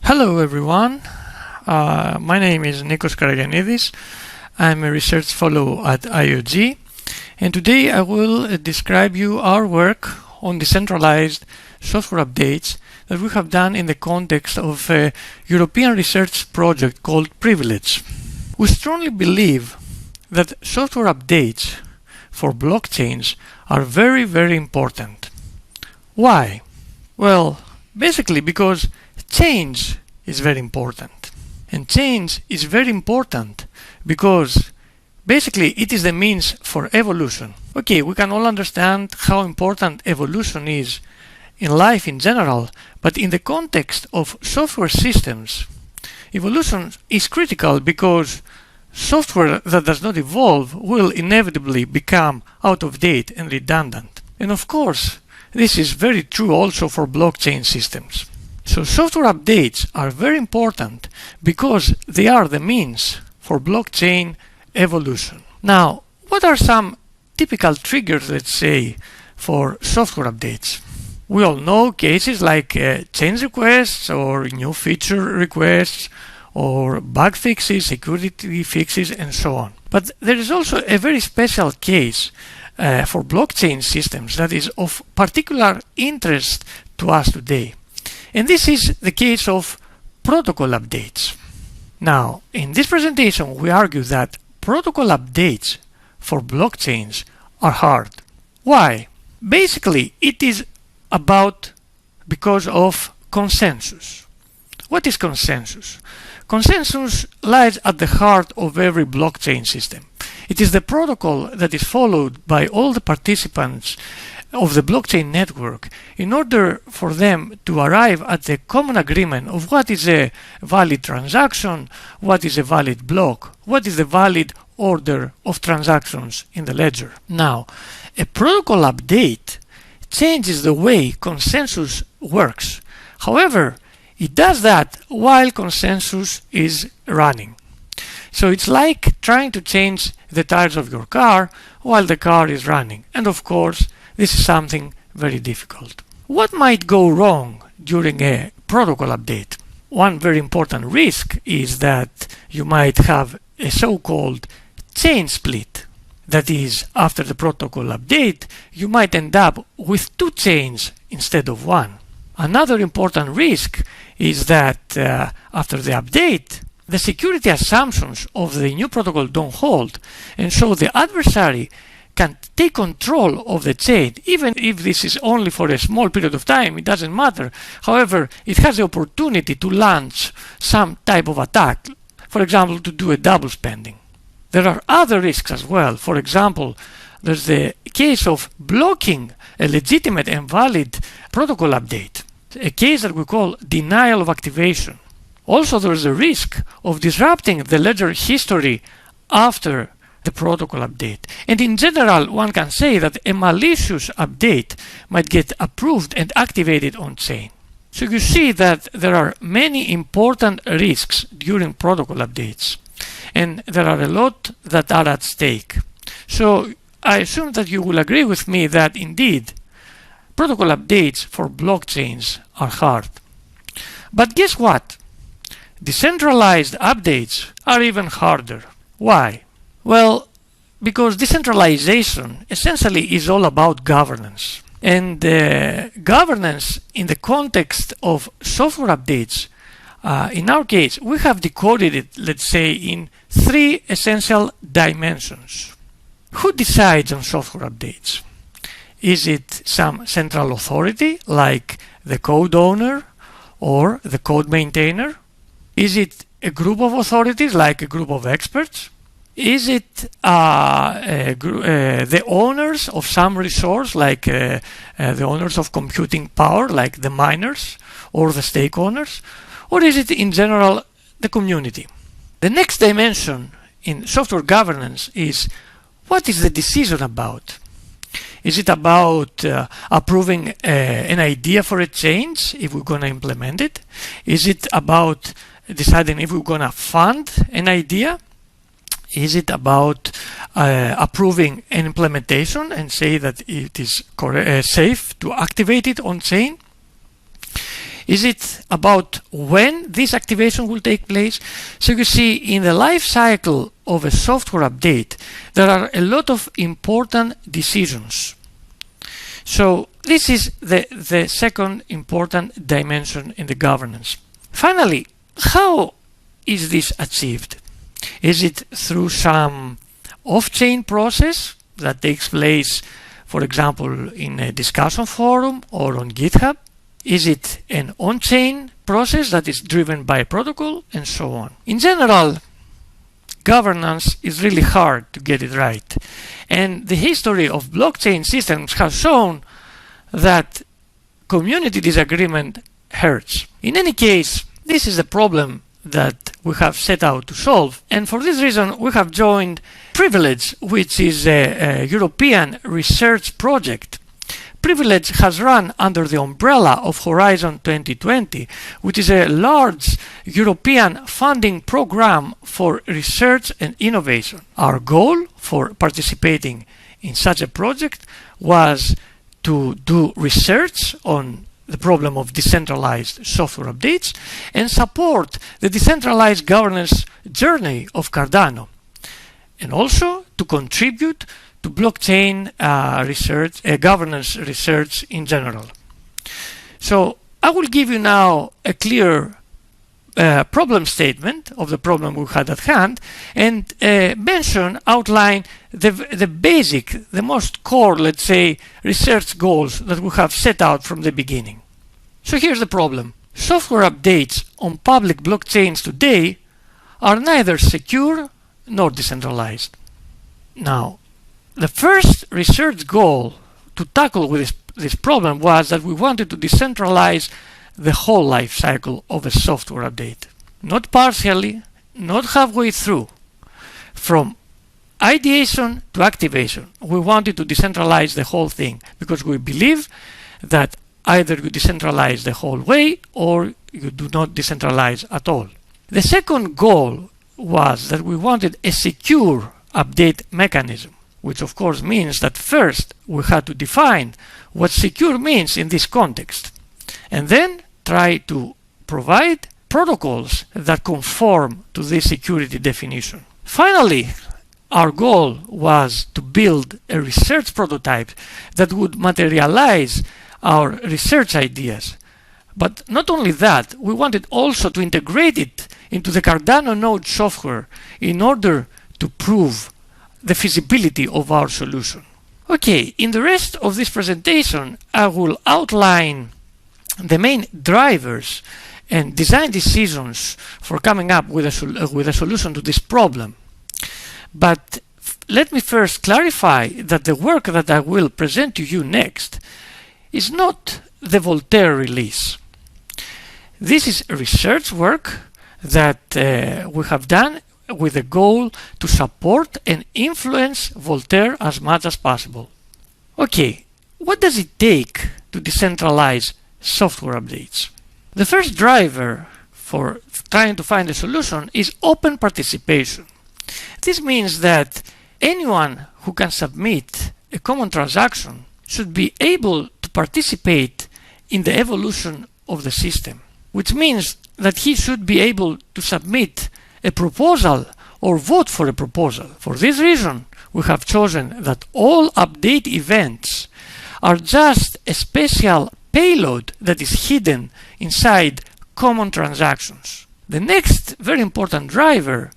Hello everyone, my name is Nikos Karagianidis. I'm a research fellow at IOG, and today I will describe you our work on decentralized software updates that we have done in the context of a European research project called Privilege. We strongly believe that software updates for blockchains are very, very important. Why? Well, basically because change is very important. And change is very important because basically it is the means for evolution. Okay, we can all understand how important evolution is in life in general, but in the context of software systems, evolution is critical because software that does not evolve will inevitably become out of date and redundant. And of course, this is very true also for blockchain systems. So software updates are very important because they are the means for blockchain evolution. Now, what are some typical triggers, let's say, for software updates? We all know cases like change requests or new feature requests or bug fixes, security fixes, and so on. But there is also a very special case for blockchain systems that is of particular interest to us today. And this is the case of protocol updates. Now, in this presentation, we argue that protocol updates for blockchains are hard. Why? Basically, it is because of consensus. What is consensus? Consensus lies at the heart of every blockchain system. It is the protocol that is followed by all the participants of the blockchain network in order for them to arrive at a common agreement of what is a valid transaction, what is a valid block, what is the valid order of transactions in the ledger. Now, a protocol update changes the way consensus works. However, it does that while consensus is running. So it's like trying to change the tires of your car while the car is running. And of course, this is something very difficult. What might go wrong during a protocol update? One very important risk is that you might have a so-called chain split. That is, after the protocol update, you might end up with two chains instead of one. Another important risk is that after the update, the security assumptions of the new protocol don't hold, and so the adversary can take control of the chain, even if this is only for a small period of time, it doesn't matter. However, it has the opportunity to launch some type of attack, for example, to do a double spending. There are other risks as well. For example, there's the case of blocking a legitimate and valid protocol update, a case that we call denial of activation. Also, there's a risk of disrupting the ledger history after the protocol update. And in general, one can say that a malicious update might get approved and activated on chain. So you see that there are many important risks during protocol updates, and there are a lot that are at stake. So I assume that you will agree with me that indeed protocol updates for blockchains are hard. But guess what? Decentralized updates are even harder. Why? Well, because decentralization essentially is all about governance. And governance in the context of software updates, in our case, we have decoded it, let's say, in three essential dimensions. Who decides on software updates? Is it some central authority like the code owner or the code maintainer? Is it a group of authorities like a group of experts? Is it the owners of some resource like the owners of computing power like the miners or the stake owners? Or is it in general the community? The next dimension in software governance is what is the decision about? Is it about approving an idea for a change if we're going to implement it? Is it about deciding if we're going to fund an idea? Is it about approving an implementation and say that it is safe to activate it on chain? Is it about when this activation will take place? So you see, in the life cycle of a software update, there are a lot of important decisions. So this is the second important dimension in the governance. Finally, how is this achieved? Is it through some off-chain process that takes place, for example, in a discussion forum or on GitHub? Is it an on-chain process that is driven by a protocol, and so on? In general, governance is really hard to get it right. And the history of blockchain systems has shown that community disagreement hurts. In any case, this is a problem that we have set out to solve. And for this reason, we have joined Privilege, which is a European research project. Privilege has run under the umbrella of Horizon 2020, which is a large European funding program for research and innovation. Our goal for participating in such a project was to do research on the problem of decentralized software updates and support the decentralized governance journey of Cardano, and also to contribute to blockchain research, governance research in general. So I will give you now a clear problem statement of the problem we had at hand, and outline the basic, the most core, let's say, research goals that we have set out from the beginning. So here's the problem. Software updates on public blockchains today are neither secure nor decentralized. Now, the first research goal to tackle with this problem was that we wanted to decentralize the whole life cycle of a software update. Not partially, not halfway through. From ideation to activation, we wanted to decentralize the whole thing because we believe that either you decentralize the whole way or you do not decentralize at all. The second goal was that we wanted a secure update mechanism, which of course means that first we had to define what secure means in this context, and then try to provide protocols that conform to this security definition. Finally, our goal was to build a research prototype that would materialize our research ideas. But not only that, we wanted also to integrate it into the Cardano node software in order to prove the feasibility of our solution. Okay, in the rest of this presentation, I will outline the main drivers and design decisions for coming up with a solution to this problem. But let me first clarify that the work that I will present to you next is not the Voltaire release. This is research work that we have done with the goal to support and influence Voltaire as much as possible. Okay, what does it take to decentralize software updates? The first driver for trying to find a solution is open participation. This means that anyone who can submit a common transaction should be able to participate in the evolution of the system, which means that he should be able to submit a proposal or vote for a proposal. For this reason, we have chosen that all update events are just a special payload that is hidden inside common transactions. The next very important driver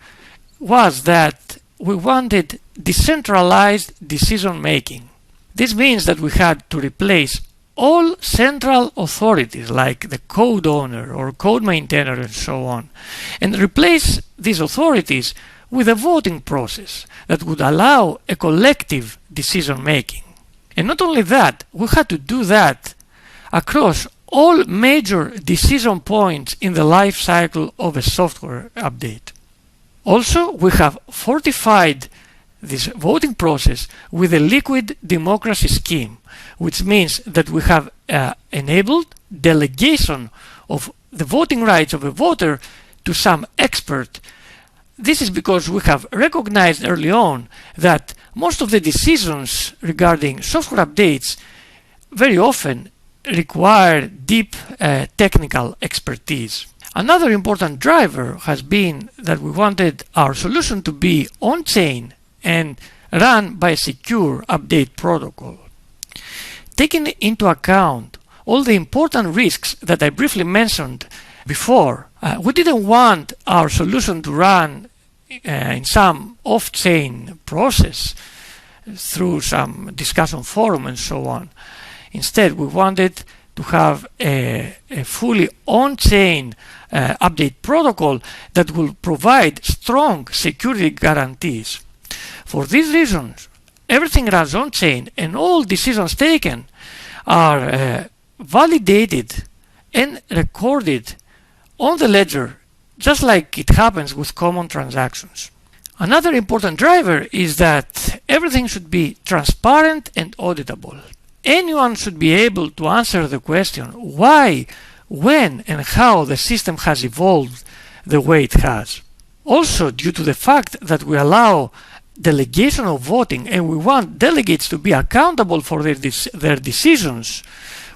was that we wanted decentralized decision making. This means that we had to replace all central authorities like the code owner or code maintainer and so on, and replace these authorities with a voting process that would allow a collective decision making. And not only that, we had to do that across all major decision points in the life cycle of a software update. Also, we have fortified this voting process with a liquid democracy scheme, which means that we have enabled delegation of the voting rights of a voter to some expert. This is because we have recognized early on that most of the decisions regarding software updates very often require deep technical expertise. Another important driver has been that we wanted our solution to be on-chain and run by a secure update protocol. Taking into account all the important risks that I briefly mentioned before, we didn't want our solution to run in some off-chain process through some discussion forum and so on. Instead, we wanted to have a fully on-chain update protocol that will provide strong security guarantees. For these reasons, everything runs on-chain and all decisions taken are validated and recorded on the ledger, just like it happens with common transactions. Another important driver is that everything should be transparent and auditable. Anyone should be able to answer the question why, when, and how the system has evolved the way it has. Also, due to the fact that we allow delegation of voting and we want delegates to be accountable for their decisions,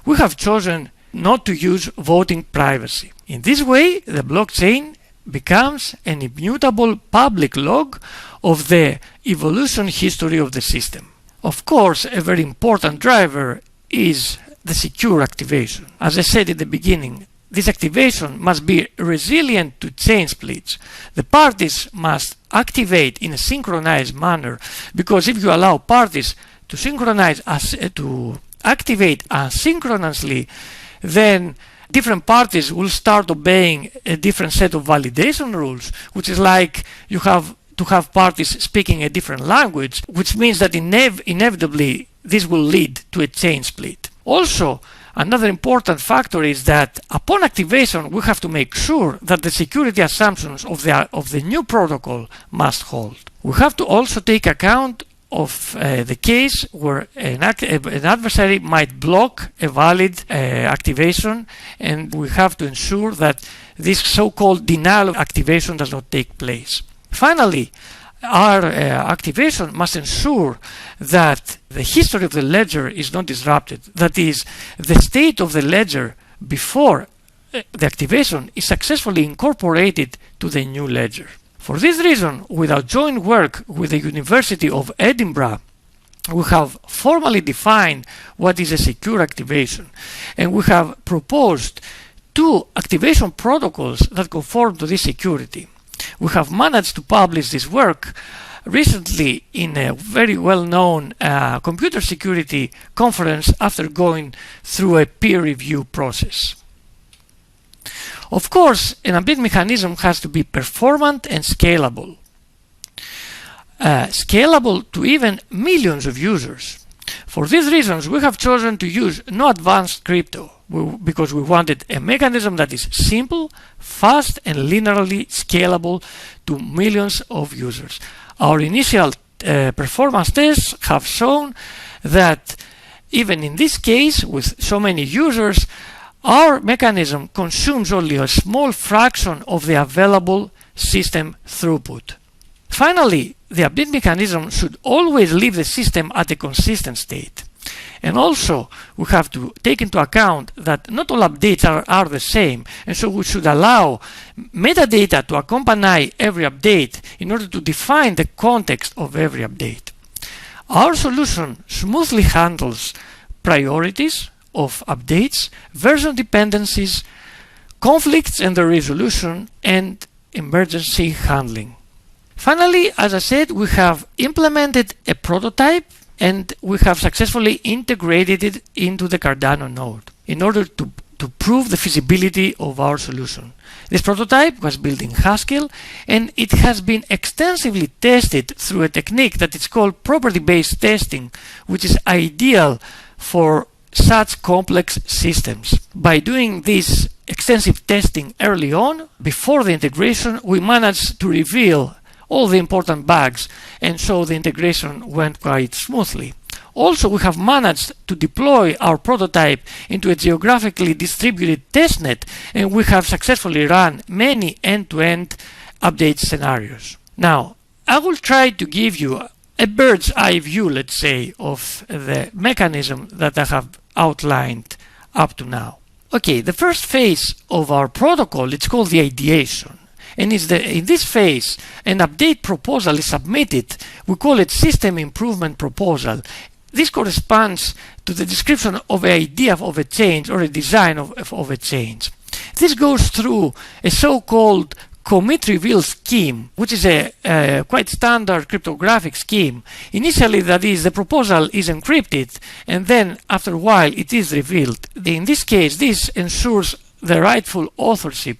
we have chosen not to use voting privacy. In this way, the blockchain becomes an immutable public log of the evolution history of the system. Of course, a very important driver is the secure activation. As I said in the beginning, this activation must be resilient to chain splits. The parties must activate in a synchronized manner, because if you allow parties to activate asynchronously, then different parties will start obeying a different set of validation rules, which is like you have to have parties speaking a different language, which means that inevitably this will lead to a chain split. Also, another important factor is that upon activation we have to make sure that the security assumptions of the new protocol must hold. We have to also take account of the case where an adversary might block a valid activation, and we have to ensure that this so-called denial of activation does not take place. Finally, our activation must ensure that the history of the ledger is not disrupted. That is, the state of the ledger before the activation is successfully incorporated to the new ledger. For this reason, with our joint work with the University of Edinburgh, we have formally defined what is a secure activation, and we have proposed 2 activation protocols that conform to this security. We have managed to publish this work recently in a very well-known computer security conference after going through a peer review process. Of course, an update mechanism has to be performant and scalable. Scalable to even millions of users. For these reasons, we have chosen to use no advanced crypto, because we wanted a mechanism that is simple, fast, and linearly scalable to millions of users. Our initial performance tests have shown that even in this case, with so many users, our mechanism consumes only a small fraction of the available system throughput. Finally, the update mechanism should always leave the system at a consistent state. And also, we have to take into account that not all updates are the same, and so we should allow metadata to accompany every update in order to define the context of every update. Our solution smoothly handles priorities of updates, version dependencies, conflicts and their resolution, and emergency handling. Finally, as I said, we have implemented a prototype and we have successfully integrated it into the Cardano node in order to prove the feasibility of our solution. This prototype was built in Haskell, and it has been extensively tested through a technique that is called property-based testing, which is ideal for such complex systems. By doing this extensive testing early on, before the integration, we managed to reveal all the important bugs, and so the integration went quite smoothly. Also, we have managed to deploy our prototype into a geographically distributed testnet, and we have successfully run many end-to-end update scenarios. Now, I will try to give you a bird's eye view, let's say, of the mechanism that I have outlined up to now. Okay, the first phase of our protocol, it's called the ideation. And in this phase, an update proposal is submitted. We call it system improvement proposal. This corresponds to the description of an idea of a change or a design of a change. This goes through a so-called commit reveal scheme, which is a quite standard cryptographic scheme. Initially, that is, the proposal is encrypted, and then after a while it is revealed. In this case, this ensures the rightful authorship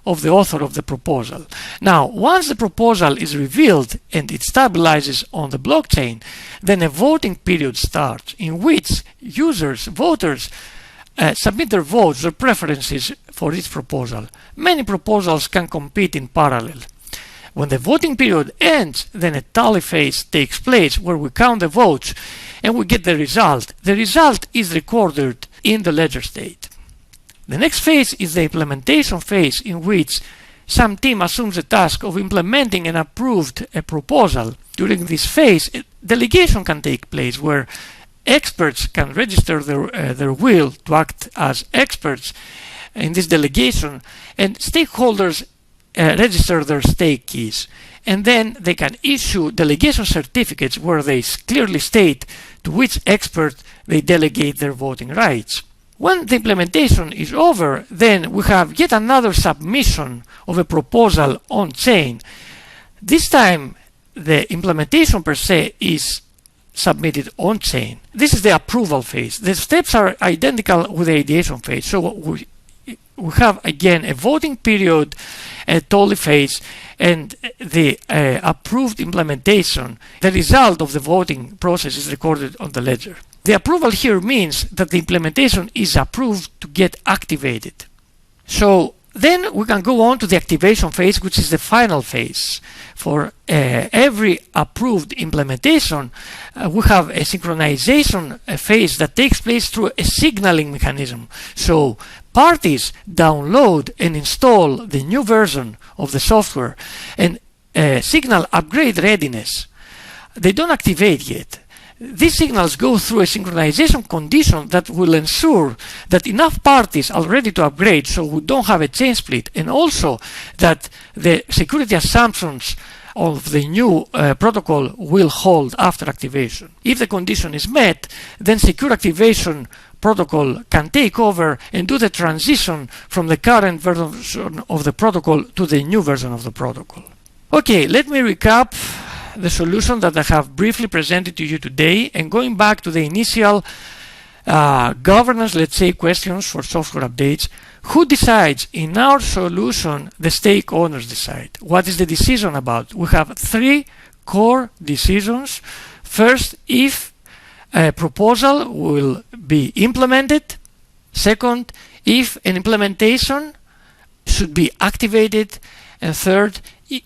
of the author of the proposal. Now, once the proposal is revealed and it stabilizes on the blockchain, then a voting period starts in which voters submit their votes, their preferences for each proposal. Many proposals can compete in parallel. When the voting period ends, then a tally phase takes place where we count the votes and we get the result. The result is recorded in the ledger state. The next phase is the implementation phase, in which some team assumes the task of implementing an approved proposal. During this phase, delegation can take place where experts can register their will to act as experts in this delegation, and stakeholders register their stake keys. And then they can issue delegation certificates where they clearly state to which expert they delegate their voting rights. When the implementation is over, then we have yet another submission of a proposal on-chain. This time, the implementation per se is submitted on-chain. This is the approval phase. The steps are identical with the ideation phase. So we have again a voting period, a tally phase, and the approved implementation. The result of the voting process is recorded on the ledger. The approval here means that the implementation is approved to get activated. So then we can go on to the activation phase, which is the final phase. For every approved implementation, we have a synchronization phase that takes place through a signaling mechanism. So parties download and install the new version of the software and signal upgrade readiness. They don't activate yet. These signals go through a synchronization condition that will ensure that enough parties are ready to upgrade so we don't have a chain split, and also that the security assumptions of the new protocol will hold after activation. If the condition is met, then secure activation protocol can take over and do the transition from the current version of the protocol to the new version of the protocol. Okay, let me recap the solution that I have briefly presented to you today, and going back to the initial governance, let's say, questions for software updates. Who decides? In our solution, the stake owners decide. What is the decision about? We have three core decisions. First, if a proposal will be implemented. Second, if an implementation should be activated. And third,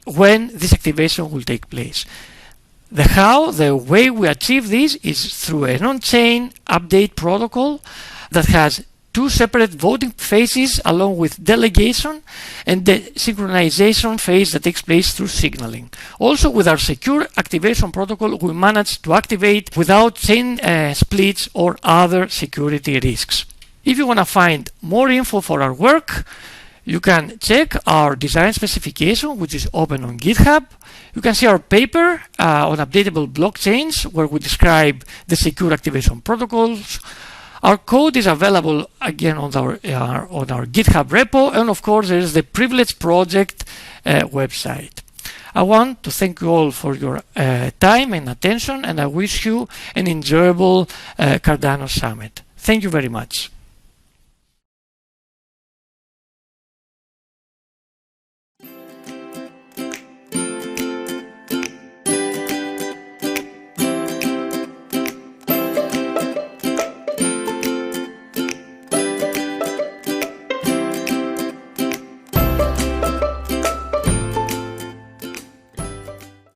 when this activation will take place. The way we achieve this is through an on-chain update protocol that has two separate voting phases along with delegation, and the synchronization phase that takes place through signaling. Also, with our secure activation protocol, we manage to activate without chain splits or other security risks. If you want to find more info for our work, you can check our design specification, which is open on GitHub. You can see our paper on updatable blockchains, where we describe the secure activation protocols. Our code is available again on our GitHub repo, and of course there is the Privilege Project website. I want to thank you all for your time and attention, and I wish you an enjoyable Cardano Summit. Thank you very much.